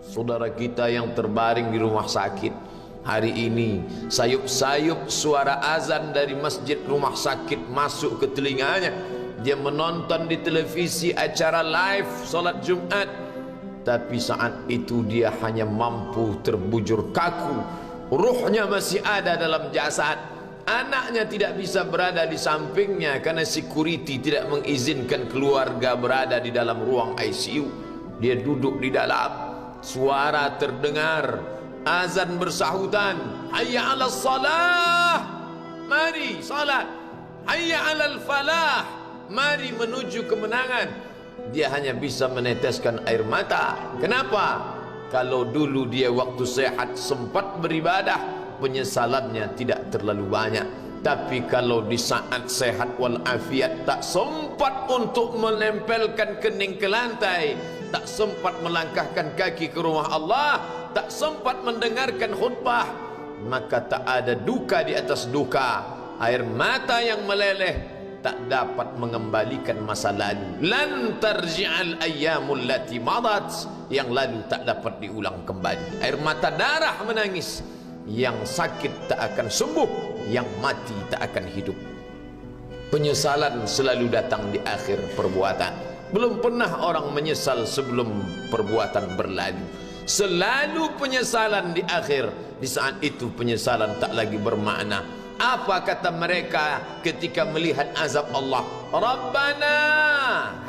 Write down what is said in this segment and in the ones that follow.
Saudara kita yang terbaring di rumah sakit hari ini, sayup-sayup suara azan dari masjid rumah sakit masuk ke telinganya. Dia menonton di televisi acara live solat Jumat, tapi saat itu dia hanya mampu terbujur kaku. Ruhnya masih ada dalam jasad. Anaknya tidak bisa berada di sampingnya karena security tidak mengizinkan keluarga berada di dalam ruang ICU. Dia duduk di dalam, suara terdengar, azan bersahutan, hayya 'alas salah, mari salat, hayya 'alal falah, mari menuju kemenangan. Dia hanya bisa meneteskan air mata. Kenapa? Kalau dulu dia waktu sehat sempat beribadah, penyesalannya tidak terlalu banyak. Tapi kalau di saat sehat walafiat tak sempat untuk menempelkan kening ke lantai, tak sempat melangkahkan kaki ke rumah Allah, tak sempat mendengarkan khutbah, maka tak ada duka di atas duka. Air mata yang meleleh tak dapat mengembalikan masa lalu. Lan tarji'al ayyamul lati madat, yang lalu tak dapat diulang kembali. Air mata darah menangis, yang sakit tak akan sembuh, yang mati tak akan hidup. Penyesalan selalu datang di akhir perbuatan. Belum pernah orang menyesal sebelum perbuatan berlalu. Selalu penyesalan di akhir. Di saat itu penyesalan tak lagi bermakna. Apa kata mereka ketika melihat azab Allah? Rabbana,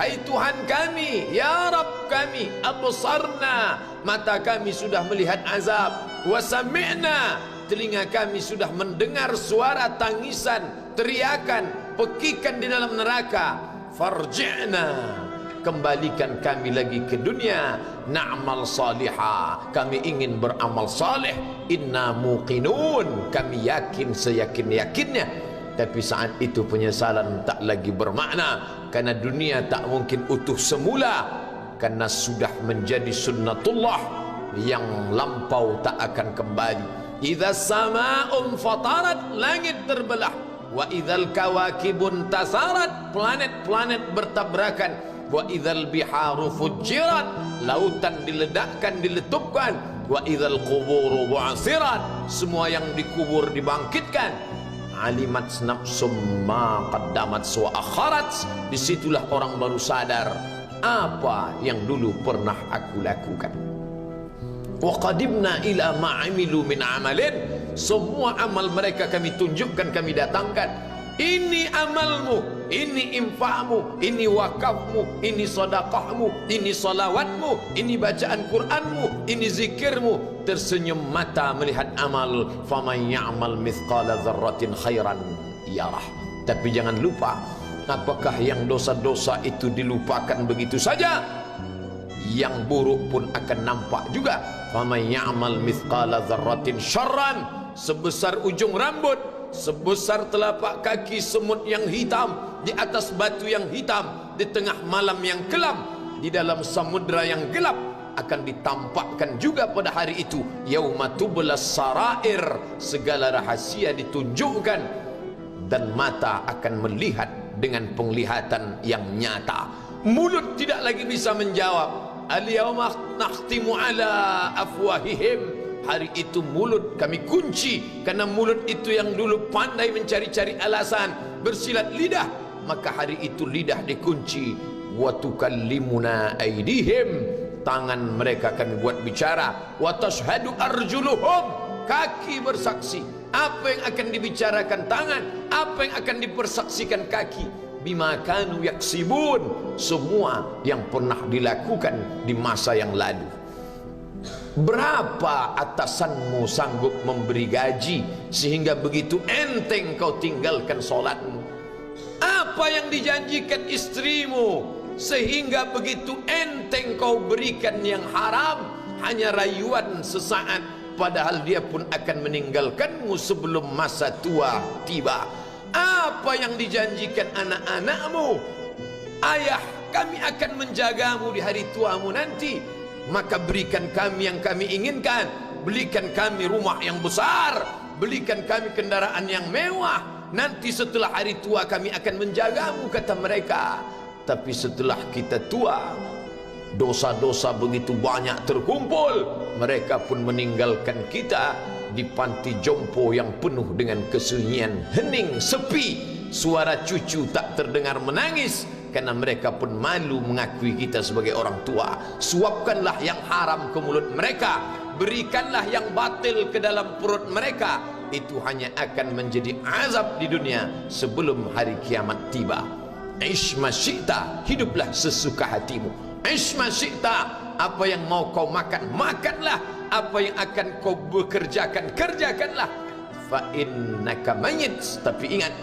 hai Tuhan kami, ya Rabb kami, absarna, mata kami sudah melihat azab, wa sami'na, telinga kami sudah mendengar suara tangisan, teriakan, pekikan di dalam neraka. Farji'na, kembalikan kami lagi ke dunia, na'mal salihah, kami ingin beramal saleh, inna muqinun, kami yakin seyakin-yakinnya. Tapi saat itu penyesalan tak lagi bermakna, karena dunia tak mungkin utuh semula, karena sudah menjadi sunnatullah yang lampau tak akan kembali. Idza sama'un fatarat, langit terbelah, wa idzal kawakibun tasarat, planet-planet bertabrakan, wa idzal biharu fujirat, lautan diledakkan, diletupkan, wa idzal quburu bu'asirat, semua yang dikubur dibangkitkan. Alimat nafsum ma qaddamat wa akharat, disitulah orang baru sadar apa yang dulu pernah aku lakukan. Wa qadimna ila ma amilu min amalin, semua amal mereka kami tunjukkan, kami datangkan. Ini amalmu, ini infakmu, ini wakafmu, ini sedekahmu, ini salawatmu, ini bacaan Qur'anmu, ini zikirmu. Tersenyum mata melihat amal. Faman ya'mal mithqala dzarratin khairan yarah. Tapi jangan lupa, apakah yang dosa-dosa itu dilupakan begitu saja? Yang buruk pun akan nampak juga. Faman ya'mal mithqala dzarratin syarran, sebesar ujung rambut, sebesar telapak kaki semut yang hitam, di atas batu yang hitam, di tengah malam yang kelam, di dalam samudra yang gelap, akan ditampakkan juga pada hari itu. Yauma tublas sarair, segala rahasia ditunjukkan, dan mata akan melihat dengan penglihatan yang nyata. Mulut tidak lagi bisa menjawab. Al-yauma nakhtimu ala afwahihim, hari itu mulut kami kunci, karena mulut itu yang dulu pandai mencari-cari alasan, bersilat lidah, maka hari itu lidah dikunci. Wa tukallimuna aydihim, tangan mereka kami buat bicara. Wa tashhadu arjuluhum, kaki bersaksi. Apa yang akan dibicarakan tangan, apa yang akan dipersaksikan kaki? Bima kanu yaksibun, semua yang pernah dilakukan di masa yang lalu. Berapa atasanmu sanggup memberi gaji sehingga begitu enteng kau tinggalkan solatmu? Apa yang dijanjikan istrimu sehingga begitu enteng kau berikan yang haram, hanya rayuan sesaat, padahal dia pun akan meninggalkanmu sebelum masa tua tiba? Apa yang dijanjikan anak-anakmu? Ayah, kami akan menjagamu di hari tuamu nanti, maka berikan kami yang kami inginkan, belikan kami rumah yang besar, belikan kami kendaraan yang mewah, nanti setelah hari tua kami akan menjagamu, kata mereka. Tapi setelah kita tua, dosa-dosa begitu banyak terkumpul, mereka pun meninggalkan kita di panti jompo yang penuh dengan kesunyian, hening, sepi. Suara cucu tak terdengar menangis karena mereka pun malu mengakui kita sebagai orang tua. Suapkanlah yang haram ke mulut mereka, berikanlah yang batil ke dalam perut mereka. Itu hanya akan menjadi azab di dunia sebelum hari kiamat tiba. Ish ma syi'ta, hiduplah sesuka hatimu. Ish ma syi'ta, apa yang mau kau makan, makanlah. Apa yang akan kau bekerjakan, kerjakanlah. Fa innaka mayyit, tapi ingat,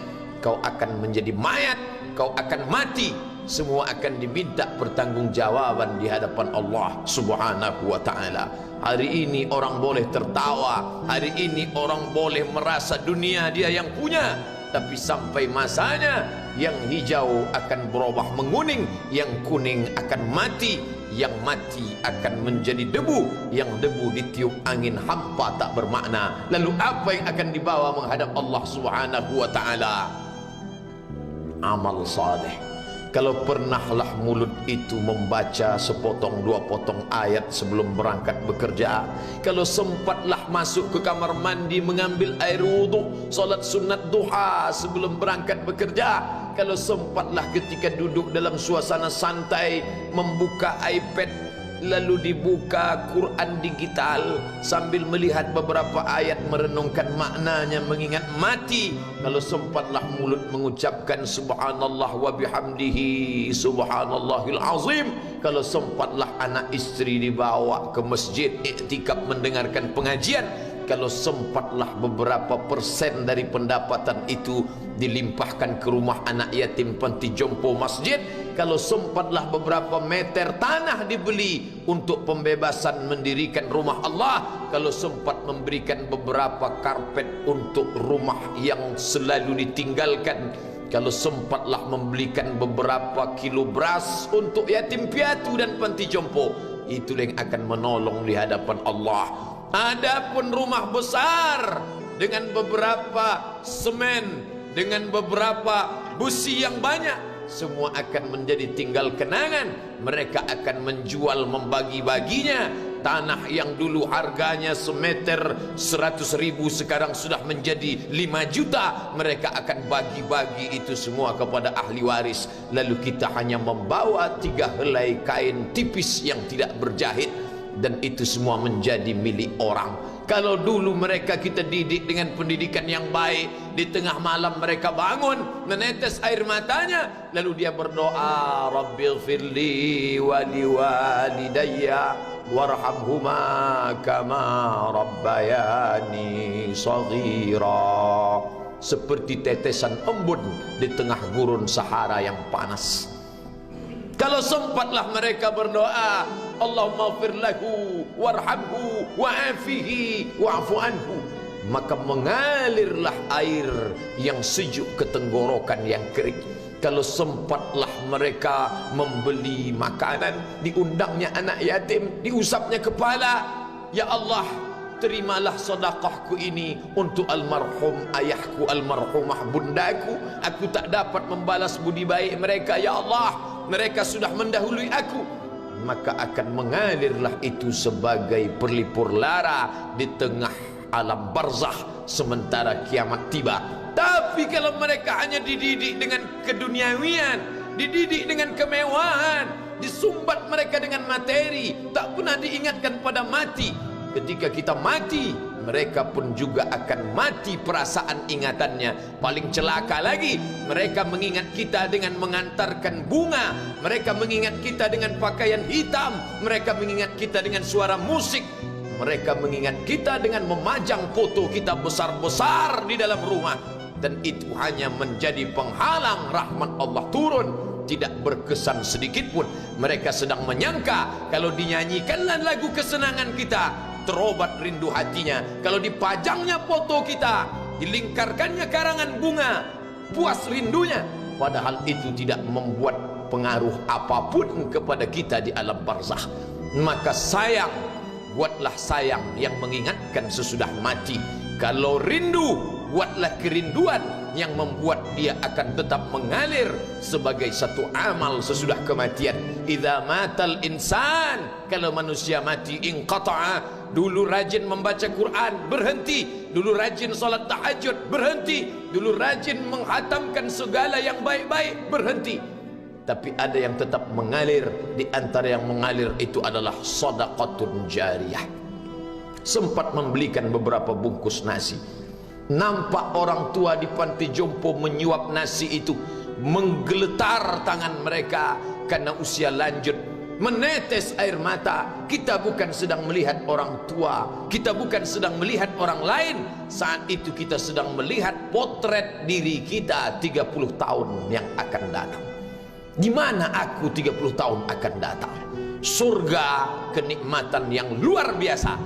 kau akan menjadi mayat, kau akan mati. Semua akan diminta pertanggungjawaban di hadapan Allah Subhanahu wa ta'ala. Hari ini orang boleh tertawa, hari ini orang boleh merasa dunia dia yang punya, tapi sampai masanya yang hijau akan berubah menguning, yang kuning akan mati, yang mati akan menjadi debu, yang debu ditiup angin hampa tak bermakna. Lalu apa yang akan dibawa menghadap Allah Subhanahu wa ta'ala? Amal saleh. Kalau pernahlah mulut itu membaca sepotong dua potong ayat sebelum berangkat bekerja, kalau sempatlah masuk ke kamar mandi mengambil air wudhu, solat sunat duha sebelum berangkat bekerja, kalau sempatlah ketika duduk dalam suasana santai membuka iPad lalu dibuka Quran digital sambil melihat beberapa ayat merenungkan maknanya, mengingat mati, kalau sempatlah mulut mengucapkan subhanallah wa bihamdihi subhanallahil azim, kalau sempatlah anak istri dibawa ke masjid iktikaf mendengarkan pengajian, kalau sempatlah beberapa persen dari pendapatan itu dilimpahkan ke rumah anak yatim panti jompo masjid, kalau sempatlah beberapa meter tanah dibeli untuk pembebasan mendirikan rumah Allah, kalau sempat memberikan beberapa karpet untuk rumah yang selalu ditinggalkan, kalau sempatlah membelikan beberapa kilo beras untuk yatim piatu dan panti jompo, itu yang akan menolong di hadapan Allah. Adapun rumah besar dengan beberapa semen, dengan beberapa busi yang banyak, semua akan menjadi tinggal kenangan. Mereka akan menjual, membagi-baginya. Tanah yang dulu harganya semeter 100.000 sekarang sudah menjadi 5 juta. Mereka akan bagi-bagi itu semua kepada ahli waris. Lalu kita hanya membawa 3 helai kain tipis yang tidak berjahit, dan itu semua menjadi milik orang. Kalau dulu mereka kita didik dengan pendidikan yang baik, di tengah malam mereka bangun menetes air matanya, lalu dia berdoa, Rabbighfirli wa liwalidayya warhamhuma kama rabbayani shaghira, seperti tetesan embun di tengah gurun Sahara yang panas. Kalau sempatlah mereka berdoa, Allahumma ighfir lahu warhamhu wa'afihi wa'fu anhu, maka mengalirlah air yang sejuk ke tenggorokan yang kering. Kalau sempatlah mereka membeli makanan, diundangnya anak yatim, diusapnya kepala, ya Allah, terimalah sedekahku ini untuk almarhum ayahku, almarhumah bundaku. Aku tak dapat membalas budi baik mereka, ya Allah, mereka sudah mendahului aku. Maka akan mengalirlah itu sebagai perlipur lara di tengah alam barzakh sementara kiamat tiba. Tapi kalau mereka hanya dididik dengan keduniawian, dididik dengan kemewahan, disumbat mereka dengan materi, tak pernah diingatkan pada mati. Ketika kita mati, mereka pun juga akan mati perasaan ingatannya. Paling celaka lagi, mereka mengingat kita dengan mengantarkan bunga, mereka mengingat kita dengan pakaian hitam, mereka mengingat kita dengan suara musik, mereka mengingat kita dengan memajang foto kita besar-besar di dalam rumah. Dan itu hanya menjadi penghalang rahmat Allah turun, tidak berkesan sedikit pun. Mereka sedang menyangka kalau dinyanyikanlah lagu kesenangan kita, terobat rindu hatinya. Kalau dipajangnya foto kita, dilingkarkannya karangan bunga, puas rindunya. Padahal itu tidak membuat pengaruh apapun kepada kita di alam barzakh. Maka sayang, buatlah sayang yang mengingatkan sesudah mati. Kalau rindu, buatlah kerinduan yang membuat dia akan tetap mengalir sebagai satu amal sesudah kematian. idza matal insan, kalau manusia mati inqata'a. Dulu rajin membaca Quran, berhenti. Dulu rajin salat tahajud, berhenti. Dulu rajin menghatamkan segala yang baik-baik, berhenti. Tapi ada yang tetap mengalir. Di antara yang mengalir itu adalah sedekatun jariyah. Sempat membelikan beberapa bungkus nasi. Nampak orang tua di panti jompo menyuap nasi itu, menggeletar tangan mereka karena usia lanjut, menetes air mata. Kita bukan sedang melihat orang tua, kita bukan sedang melihat orang lain. Saat itu kita sedang melihat potret diri kita 30 tahun yang akan datang. Di mana aku 30 tahun akan datang? Surga, kenikmatan yang luar biasa,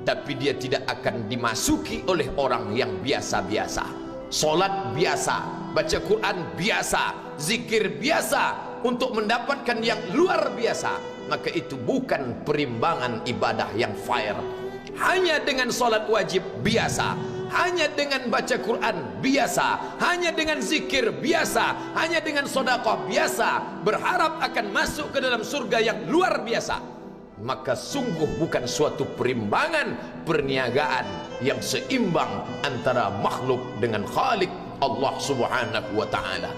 tapi dia tidak akan dimasuki oleh orang yang biasa-biasa. Solat biasa, baca Quran biasa, zikir biasa, untuk mendapatkan yang luar biasa, maka itu bukan perimbangan ibadah yang fair. Hanya dengan solat wajib biasa, hanya dengan baca Quran biasa, hanya dengan zikir biasa, hanya dengan sedekah biasa, berharap akan masuk ke dalam surga yang luar biasa, maka sungguh bukan suatu perimbangan perniagaan yang seimbang antara makhluk dengan Khalik Allah Subhanahu wa taala.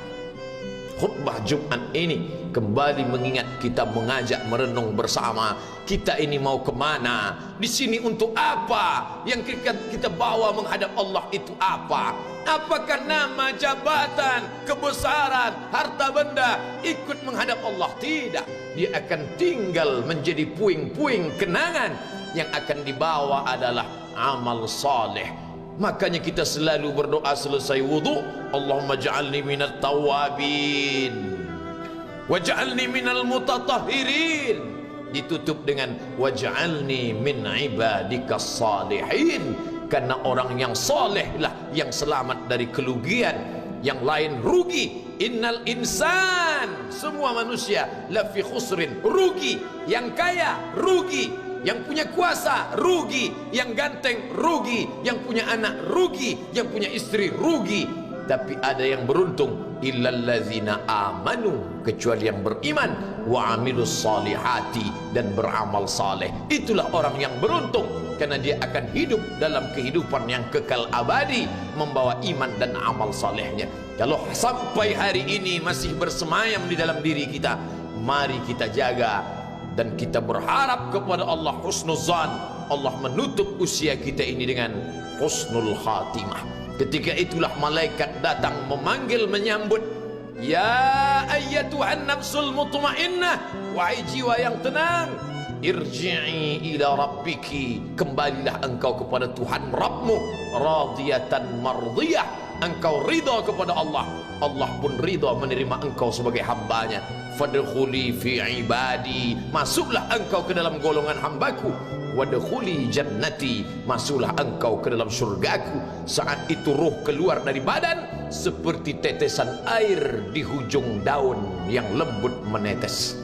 Khutbah Jumat ini kembali mengingat kita, mengajak merenung bersama. Kita ini mau kemana? Di sini untuk apa? Yang kita bawa menghadap Allah itu apa? Apakah nama, jabatan, kebesaran, harta benda ikut menghadap Allah? Tidak. Dia akan tinggal menjadi puing-puing kenangan. Yang akan dibawa adalah amal saleh. Makanya kita selalu berdoa selesai wudu, Allahumma ja'alni minat tawabin waj'alni minal mutatahhirin. Ditutup dengan waj'alni min ibadikas salihin, karena orang yang saleh lah yang selamat dari kerugian, yang lain rugi. Innal insan, semua manusia lafi khusrin, rugi. Yang kaya rugi, yang punya kuasa rugi, yang ganteng rugi, yang punya anak rugi, yang punya istri rugi. Tapi ada yang beruntung, illallazina amanu, kecuali yang beriman, wa amilus salihati, dan beramal saleh. Itulah orang yang beruntung, karena dia akan hidup dalam kehidupan yang kekal abadi, membawa iman dan amal salehnya. Kalau sampai hari ini masih bersemayam di dalam diri kita, mari kita jaga. Dan kita berharap kepada Allah husnuzan, Allah menutup usia kita ini dengan husnul khatimah. Ketika itulah malaikat datang memanggil, menyambut, ya ayyatuhan nafsul mutmainnah, wahai jiwa yang tenang, irji'i ila rabbiki, kembalilah engkau kepada Tuhan Rabbmu, radiyatan mardiyah, engkau ridha kepada Allah, Allah pun ridha menerima engkau sebagai hambanya. Fadkhuli fi ibadi, masuklah engkau ke dalam golongan hambaku. Wadkhuli jannati, masuklah engkau ke dalam surgaku. Saat itu ruh keluar dari badan seperti tetesan air di hujung daun yang lembut menetes.